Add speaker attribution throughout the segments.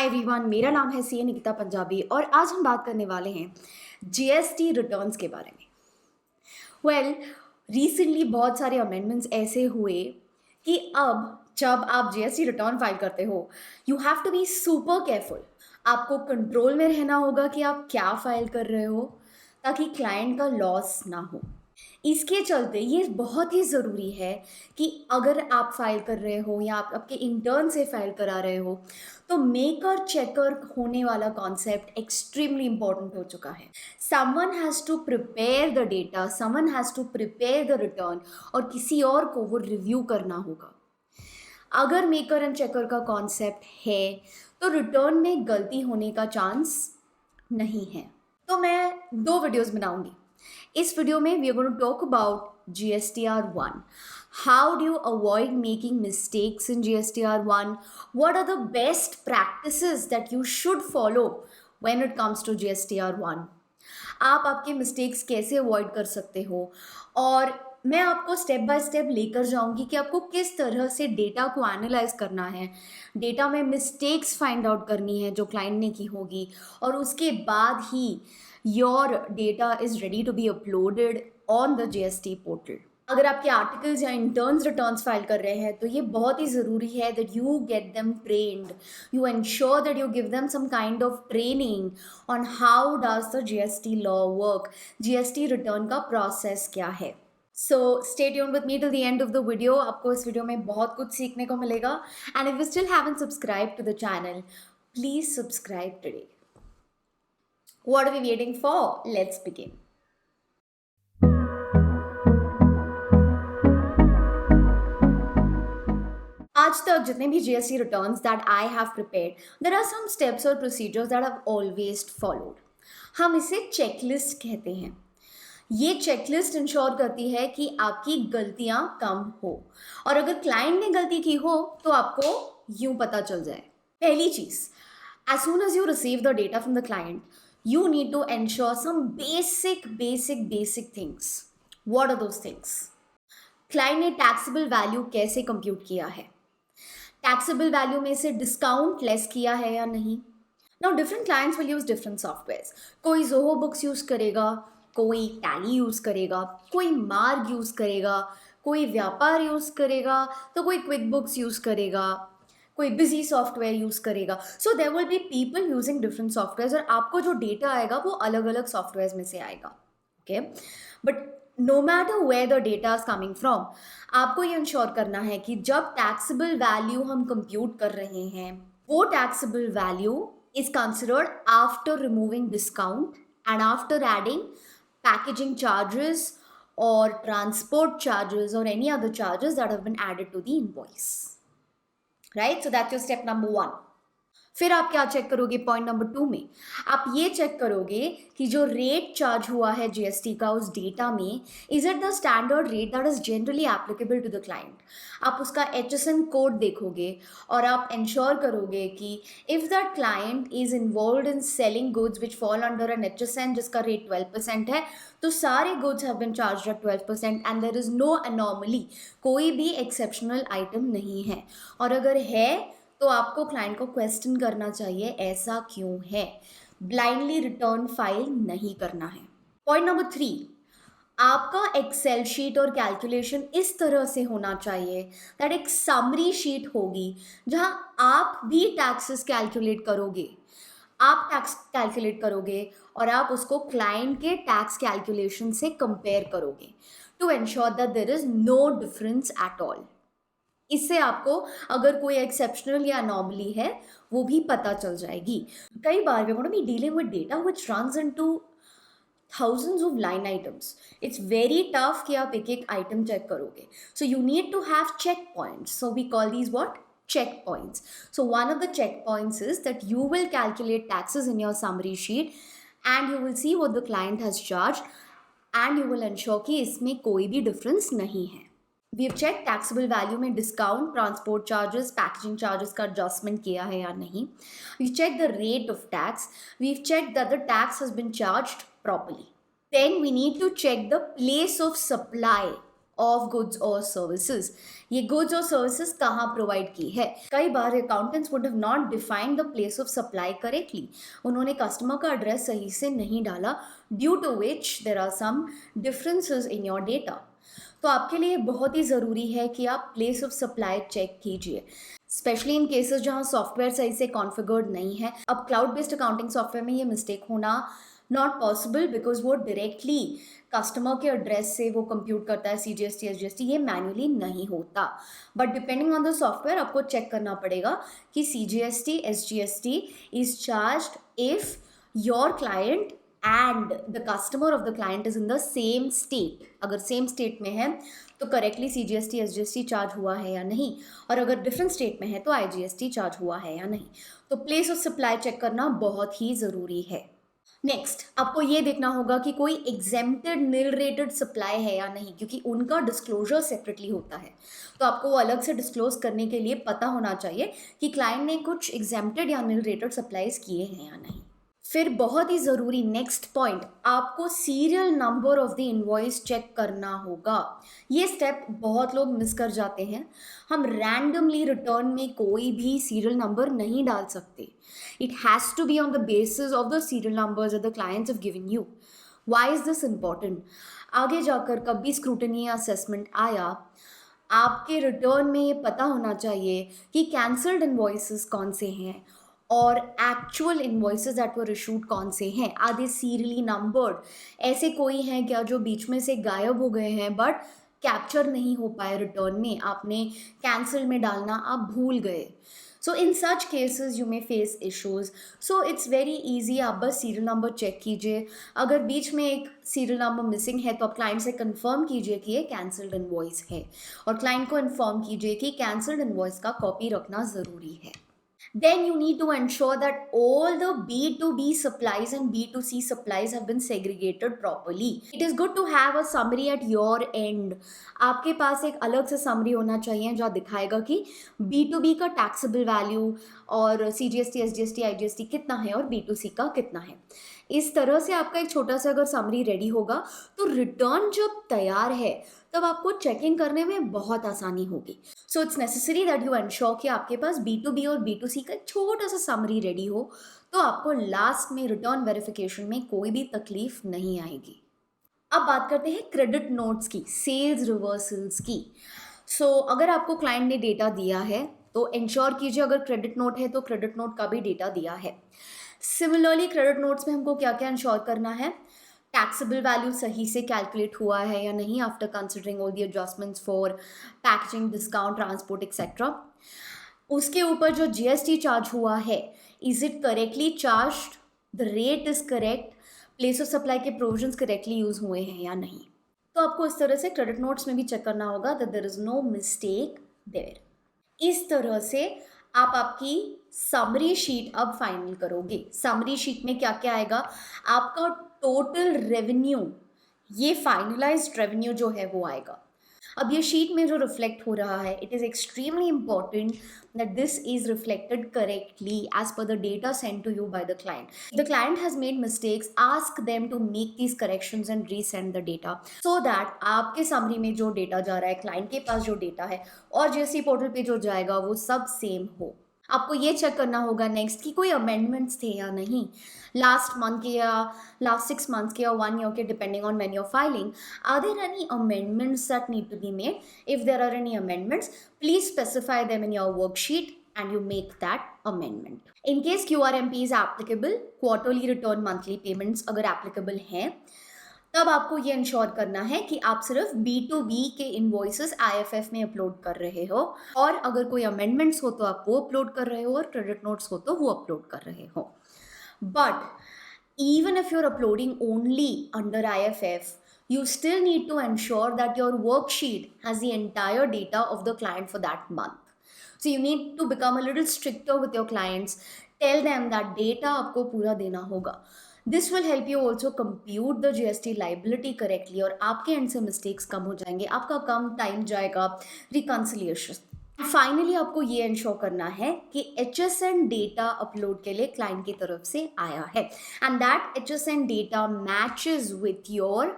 Speaker 1: Hi everyone, मेरा नाम है सी निकिता पंजाबी और आज हम बात करने वाले हैं जीएसटी रिटर्न्स के बारे में। वेल, रिसेंटली बहुत सारे अमेंडमेंट्स ऐसे हुए कि अब जब आप जीएसटी रिटर्न फाइल करते हो, you have to be super careful. आपको कंट्रोल में रहना होगा कि आप क्या फाइल कर रहे हो ताकि क्लाइंट का लॉस ना हो। इसके चलते ये बहुत ही ज़रूरी है कि अगर आप फाइल कर रहे हो या आप आपके इंटर्न से फाइल करा रहे हो तो मेकर चेकर होने वाला कॉन्सेप्ट एक्सट्रीमली इंपॉर्टेंट हो चुका है। Someone has to prepare the data, someone has to prepare the return और किसी और को वो रिव्यू करना होगा। अगर मेकर एंड चेकर का कॉन्सेप्ट है तो रिटर्न में गलती होने का चांस नहीं है। तो मैं 2 वीडियोस बनाऊंगी। इस वीडियो में we are going to talk about GSTR1. How do you avoid making mistakes in GSTR1? What are the best practices that you should follow when it comes to GSTR1? आप आपके mistakes कैसे avoid कर सकते हो और मैं आपको step by step लेकर जाऊंगी कि आपको किस तरह से डेटा को एनालाइज करना है, डेटा में मिस्टेक्स फाइंड आउट करनी है जो क्लाइंट ने की होगी और उसके बाद ही your data is ready to be uploaded on the GST portal. अगर आपके आर्टिकल्स या इंटर्न्स रिटर्न्स फाइल कर रहे हैं तो ये बहुत ही ज़रूरी है that you get them trained, you ensure that you give them some kind of training on how does the GST law work, GST return का प्रोसेस क्या है। So stay tuned with me till the end of the video. आपको इस video में बहुत कुछ सीखने को मिलेगा and if you still haven't subscribed to the channel, please subscribe today. What are we waiting for? Let's begin. आज तक जितने भी GST returns that I have prepared, there are some steps or procedures that I've always followed. हम इसे checklist कहते हैं। ये checklist ensure करती है कि आपकी गलतियां कम हो और अगर क्लाइंट ने गलती की हो तो आपको यूं पता चल जाए। पहली चीज, as soon as you receive the data from the client, you need to ensure some basic things. What are those things? Client ने टैक्सेबल वैल्यू कैसे कंप्यूट किया है, टैक्सेबल वैल्यू में से डिस्काउंट लेस किया है या नहीं। Now different clients will use different softwares. कोई जोहो बुक्स यूज करेगा, कोई टैली यूज करेगा, कोई मार्ग यूज करेगा, कोई व्यापार यूज करेगा, तो कोई क्विक बुक्स यूज करेगा, कोई बिजी सॉफ्टवेयर यूज़ करेगा। So there will be people using different software और आपको जो डेटा आएगा वो अलग अलग सॉफ्टवेयर में से आएगा। Okay, but no matter where the data is coming from, आपको ये इंश्योर करना है कि जब टैक्सेबल वैल्यू हम कंप्यूट कर रहे हैं वो taxable value is considered after removing discount and after adding packaging charges और ट्रांसपोर्ट चार्जेस और any other charges that have been added to the invoice. Right, so that's your step number 1। फिर आप क्या check करोगे? Point number 2 में आप ये check करोगे कि जो रेट चार्ज हुआ है GST का उस डेटा में, is it the standard rate that is generally applicable to the client. आप उसका HSN कोड देखोगे और आप इंश्योर करोगे कि if the client is involve in selling goods which fall under an HSN जिसका रेट 12% है तो सारे goods have been charged at 12% and there is no anomaly, कोई भी एक्सेप्शनल आइटम नहीं है। और अगर है तो आपको क्लाइंट को क्वेश्चन करना चाहिए ऐसा क्यों है, ब्लाइंडली रिटर्न फाइल नहीं करना है। पॉइंट नंबर 3, आपका एक्सेल शीट और कैलकुलेशन इस तरह से होना चाहिए दैट एक समरी शीट होगी जहां आप भी टैक्सेस कैलकुलेट करोगे, आप टैक्स कैलकुलेट करोगे और आप उसको क्लाइंट के टैक्स कैलकुलेशन से कंपेयर करोगे to ensure that there is no difference at all. इससे आपको अगर कोई एक्सेप्शनल या अनॉमली है वो भी पता चल जाएगी। कई बार we are going to be dealing with data which runs into thousands of line items. It's very tough कि आप एक एक आइटम चेक करोगे. So you need to have checkpoints. So we call these what? Checkpoints. So one of the checkpoints is that you will calculate taxes in your summary sheet and you will see what the client has charged and you will ensure कि इसमें कोई भी difference नहीं है। We have check taxable value में discount, transport charges, packaging charges का adjustment किया है या नहीं। We check the rate of tax, we check that the tax has been charged properly. Then we need to check the place of supply of goods और services. ये goods और services कहाँ provide की है? कई बार accountants would have not defined the place of supply correctly. उन्होंने customer का एड्रेस सही से नहीं डाला, due to which there are some differences in your data. तो आपके लिए बहुत ही ज़रूरी है कि आप प्लेस ऑफ सप्लाई चेक कीजिए, स्पेशली इन केसेस जहाँ सॉफ्टवेयर सही से कॉन्फ़िगर्ड नहीं है। अब क्लाउड बेस्ड अकाउंटिंग सॉफ्टवेयर में ये मिस्टेक होना नॉट पॉसिबल, बिकॉज वो डायरेक्टली कस्टमर के एड्रेस से वो कंप्यूट करता है CGST SGST, ये मैन्युअली नहीं होता। But depending on the software आपको चेक करना पड़ेगा कि CGST SGST is charged if your client and the customer of the client is in the same state. अगर सेम स्टेट में है तो करेक्टली CGST SGST चार्ज हुआ है या नहीं, और अगर डिफरेंट स्टेट में है तो IGST चार्ज हुआ है या नहीं। तो प्लेस ऑफ सप्लाई चेक करना बहुत ही ज़रूरी है। नेक्स्ट, आपको ये देखना होगा कि कोई एग्जेम्प्टेड निल रेटेड सप्लाई है या नहीं, क्योंकि उनका डिस्क्लोजर सेपरेटली होता है। तो आपको वो अलग से डिस्क्लोज करने के लिए पता होना चाहिए कि क्लाइंट ने कुछ एग्जेम्प्टेड या निल रेटेड सप्लाईज किए हैं या नहीं। फिर बहुत ही ज़रूरी नेक्स्ट पॉइंट, आपको serial number of the invoice check करना होगा। ये स्टेप बहुत लोग मिस कर जाते हैं। हम रैंडमली रिटर्न में कोई भी सीरियल नंबर नहीं डाल सकते। It has to be on the basis of the serial numbers that the clients have given you. Why is this important? आगे जाकर कभी स्क्रूटनी या असेसमेंट आया, आपके रिटर्न में ये पता होना चाहिए कि कैंसल्ड इनवॉइसेस कौन से हैं और actual invoices that were issued कौन से हैं। Are they serially numbered? ऐसे कोई हैं क्या जो बीच में से गायब हो गए हैं बट कैप्चर नहीं हो पाए रिटर्न में, आपने कैंसिल में डालना आप भूल गए। So in such cases you may face issues. So it's very easy, आप बस सीरियल नंबर चेक कीजिए। अगर बीच में एक सीरियल नंबर मिसिंग है तो आप क्लाइंट से कंफर्म कीजिए कि ये कैंसल्ड इनवॉइस है, और क्लाइंट को इन्फॉर्म कीजिए कि कैंसल्ड इनवॉइस का कॉपी रखना ज़रूरी है। Then you need to ensure that all the B2B supplies and B2C supplies have been segregated properly. It is good to have a summary at your end. आपके पास एक अलग से summary होना चाहिए जो दिखाएगा कि B2B का taxable value और CGST, SGST, IGST कितना है और B2C का कितना है। इस तरह से आपका एक छोटा सा अगर समरी रेडी होगा तो रिटर्न जब तैयार है तब आपको चेकिंग करने में बहुत आसानी होगी। So it's necessary that you ensure कि आपके पास B2B और B2C का एक छोटा सा समरी रेडी हो, तो आपको लास्ट में रिटर्न वेरिफिकेशन में कोई भी तकलीफ नहीं आएगी। अब बात करते हैं क्रेडिट नोट्स की, सेल्स रिवर्सल्स की। सो अगर आपको क्लाइंट ने डेटा दिया है तो इंश्योर कीजिए अगर क्रेडिट नोट है तो क्रेडिट नोट का भी डेटा दिया है। सिमिलरली क्रेडिट नोट्स में हमको क्या क्या इंश्योर करना है? टैक्सेबल वैल्यू सही से कैलकुलेट हुआ है या नहीं after considering all the adjustments for packaging, discount, transport etcetera. उसके ऊपर जो GST चार्ज हुआ है, is it correctly charged, the rate is correct, place of supply के प्रोविजंस करेक्टली यूज हुए हैं या नहीं। तो आपको इस तरह से क्रेडिट नोट्स में भी चेक करना होगा that there is no mistake there. इस तरह से आप आपकी समरी शीट अब फाइनल करोगे। समरी शीट में क्या क्या आएगा? आपका टोटल रेवेन्यू, ये फाइनलाइज्ड रेवेन्यू जो है वो आएगा। अब ये शीट में जो रिफ्लेक्ट हो रहा है, it is extremely important that this is reflected correctly as per the data send to you by the client. The client has made mistakes, ask them to make these corrections and resend the data, so that आपके summary में जो data जा रहा है, client के पास जो data है और GST पोर्टल पे जो जाएगा वो सब सेम हो। आपको ये चेक करना होगा नेक्स्ट कि कोई अमेंडमेंट्स थे या नहीं लास्ट मंथ के या लास्ट 6 months के या 1 year के, depending on when you are filing. Are there any amendments that need to be made? If there are any amendments, please specify them in your worksheet and you make that amendment. In case QRMP is applicable, quarterly return, monthly payments अगर applicable हैं, तब आपको ये ensure करना है कि आप सिर्फ B2B के इनवॉइसेस IFF में अपलोड कर रहे हो, और अगर कोई अमेंडमेंट्स हो तो आप वो अपलोड कर रहे हो, और क्रेडिट नोट्स हो तो वो अपलोड कर रहे हो। But even if you're uploading only under IFF, you still need to ensure that your worksheet has the entire data of the client for that month. So you need to become a little stricter with your clients. Tell them that data आपको पूरा देना होगा. This will help you also compute the GST liability correctly, और आपके and से mistakes कम हो जाएंगे, आपका कम टाइम जाएगा रिकन्सिलिएशन। फाइनली आपको ये इंश्योर करना है कि HSN डेटा अपलोड के लिए क्लाइंट की तरफ से आया है, and that HSN data matches with your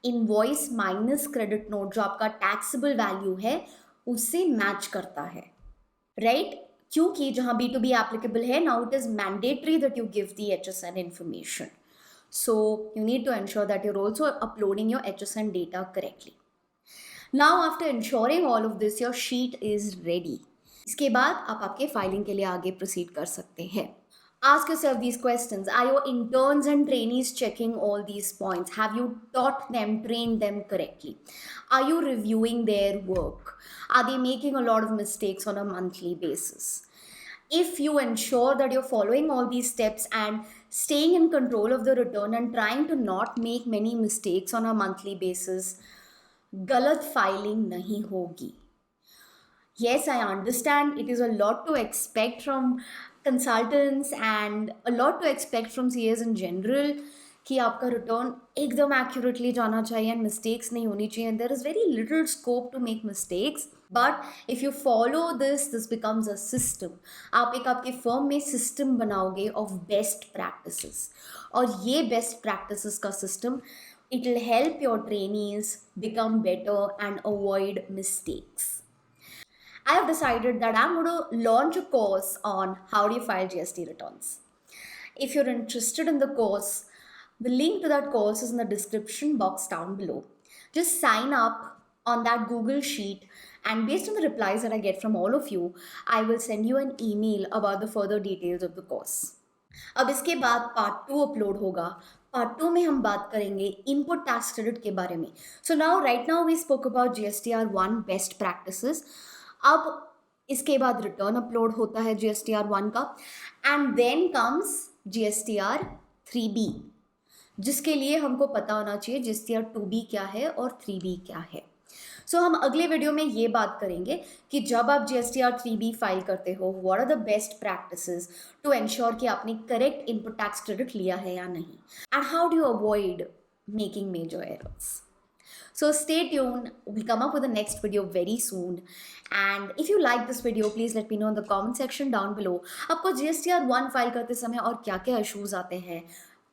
Speaker 1: invoice minus credit note जो आपका टैक्सेबल वैल्यू है उससे मैच करता है, राइट? क्योंकि जहां B2B एप्लीकेबल है, now it is mandatory that you give the HSN information. So you need to ensure that you're also uploading your HSN data correctly. Now after ensuring all of this, your sheet is ready. इसके बाद आप आपके filing के लिए आगे proceed कर सकते हैं. Ask yourself these questions. Are your interns and trainees checking all these points? Have you taught them, trained them correctly? Are you reviewing their work? Are they making a lot of mistakes on a monthly basis? If you ensure that you're following all these steps and staying in control of the return and trying to not make many mistakes on a monthly basis, गलत filing नहीं होगी. Yes, I understand it is a lot to expect from consultants and a lot to expect from CAs in general कि आपका return एकदम accurately जाना चाहिए and mistakes नहीं होनी चाहिए. There is very little scope to make mistakes, but if you follow this becomes a system. आप एक आपके फर्म में सिस्टम बनाओगे ऑफ बेस्ट प्रैक्टिसेस, और ये बेस्ट प्रैक्टिसेस का system it will help your trainees become better and avoid mistakes. I have decided that I'm going to launch a course on how do you file GST returns. If you're interested in the course, the link to that course is in the description box down below. Just sign up on that Google sheet, and based on the replies that I get from all of you, I will send you an email about the further details of the course. अब इसके बाद part 2 upload होगा. Part 2 में हम बात करेंगे input tax credit के बारे में. So now right now we spoke about GSTR 1 best practices. अब इसके बाद रिटर्न अपलोड होता है GSTR 1 का, and then comes GSTR 3B, जिसके लिए हमको पता होना चाहिए GSTR 2B क्या है और 3B क्या है. सो हम अगले वीडियो में ये बात करेंगे कि जब आप GSTR 3B फाइल करते हो, what are the best practices to ensure कि आपने करेक्ट इनपुट टैक्स क्रेडिट लिया है या नहीं, and how do you avoid making major errors. So stay tuned. We'll come up with the next video very soon. And if you like this video, please let me know in the comment section down below. आपको GSTR 1 file करते समय और क्या क्या issues आते हैं,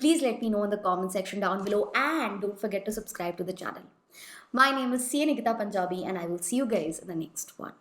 Speaker 1: please let me know in the comment section down below, and don't forget to subscribe to the channel. My name is CA Nikita Punjabi, and I will see you guys in the next one.